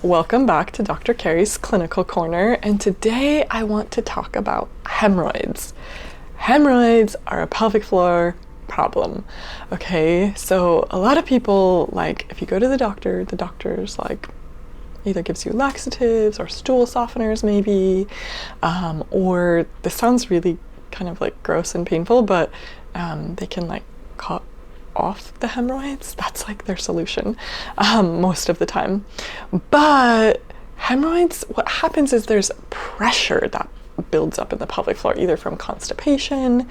Welcome back to Dr. Carri's Clinical Corner, and today I want to talk about hemorrhoids. Hemorrhoids are a pelvic floor problem. Okay, so a lot of people, like, if you go to the doctor's like either gives you laxatives or stool softeners maybe, or this sounds really kind of like gross and painful, but they can like cut off the hemorrhoids. That's like their solution most of the time. But hemorrhoids, what happens is there's pressure that builds up in the pelvic floor, either from constipation,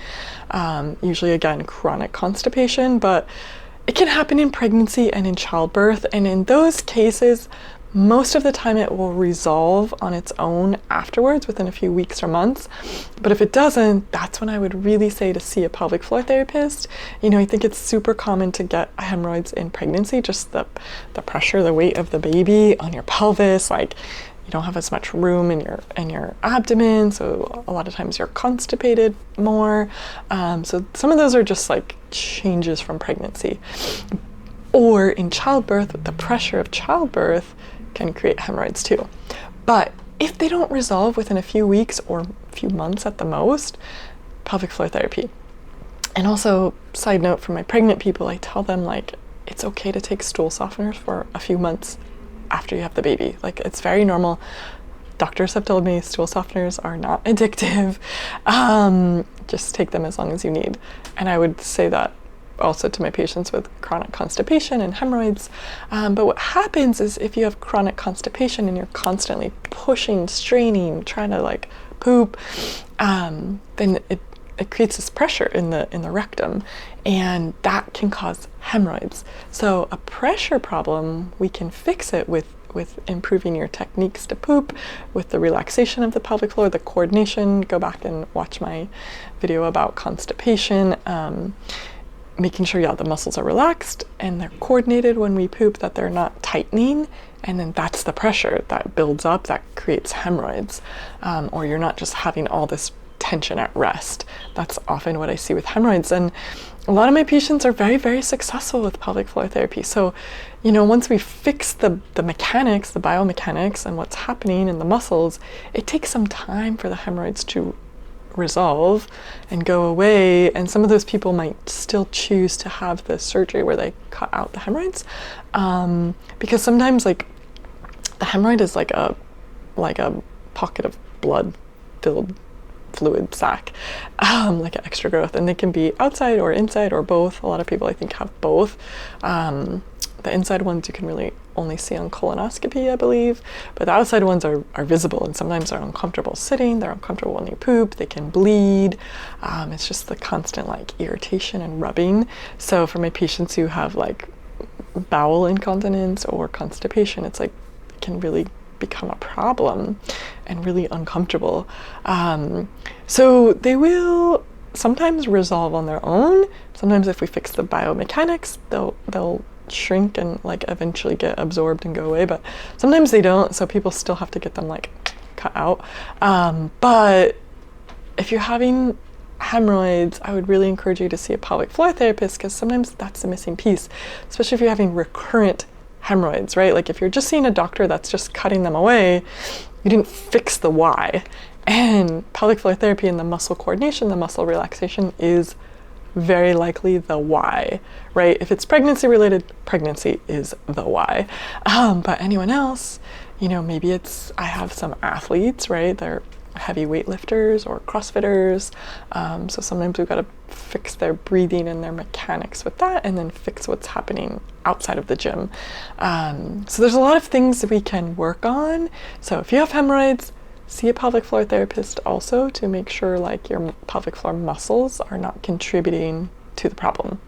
usually again chronic constipation, but it can happen in pregnancy and in childbirth, and in those cases most of the time it will resolve on its own afterwards within a few weeks or months. But if it doesn't, that's when I would really say to see a pelvic floor therapist. You know, I think it's super common to get hemorrhoids in pregnancy, just the pressure, the weight of the baby on your pelvis, like you don't have as much room in your abdomen, so a lot of times you're constipated more. So some of those are just like changes from pregnancy. Or in childbirth, the pressure of childbirth can create hemorrhoids too. But if they don't resolve within a few weeks or a few months at the most, pelvic floor therapy. And also, side note, for my pregnant people, I tell them like it's okay to take stool softeners for a few months after you have the baby. Like, it's very normal. Doctors have told me stool softeners are not addictive. Just take them as long as you need. And I would say that also to my patients with chronic constipation and hemorrhoids. But what happens is if you have chronic constipation and you're constantly pushing, straining, trying to like poop, then it creates this pressure in the rectum, and that can cause hemorrhoids. So a pressure problem, we can fix it with improving your techniques to poop, with the relaxation of the pelvic floor, the coordination. Go back and watch my video about constipation. Making sure, the muscles are relaxed and they're coordinated when we poop, that they're not tightening, and then that's the pressure that builds up that creates hemorrhoids. Or you're not just having all this tension at rest. That's often what I see with hemorrhoids. And a lot of my patients are very, very successful with pelvic floor therapy. So, you know, once we fix the mechanics, the biomechanics, and what's happening in the muscles, it takes some time for the hemorrhoids to resolve and go away. And some of those people might still choose to have the surgery where they cut out the hemorrhoids, because sometimes like the hemorrhoid is like a pocket of blood filled fluid sac, like an extra growth, and they can be outside or inside or both. A lot of people I think have both. The inside ones you can really only see on colonoscopy, I believe, but the outside ones are visible, and sometimes they're uncomfortable sitting, they're uncomfortable when you poop, they can bleed. It's just the constant like irritation and rubbing. So for my patients who have like bowel incontinence or constipation, it's like it can really become a problem and really uncomfortable. So they will sometimes resolve on their own. Sometimes if we fix the biomechanics, they'll shrink and like eventually get absorbed and go away, but sometimes they don't, so people still have to get them like cut out. But if you're having hemorrhoids, I would really encourage you to see a pelvic floor therapist, because sometimes that's the missing piece, especially if you're having recurrent hemorrhoids, right? Like if you're just seeing a doctor that's just cutting them away, you didn't fix the why. And pelvic floor therapy and the muscle coordination, the muscle relaxation is very likely the why, right? If it's pregnancy related, pregnancy is the why. But anyone else, you know, maybe it's, I have some athletes, right? They're heavy weightlifters or CrossFitters. So sometimes we've got to fix their breathing and their mechanics with that, and then fix what's happening outside of the gym. So there's a lot of things that we can work on. So if you have hemorrhoids, see a pelvic floor therapist also to make sure like your pelvic floor muscles are not contributing to the problem.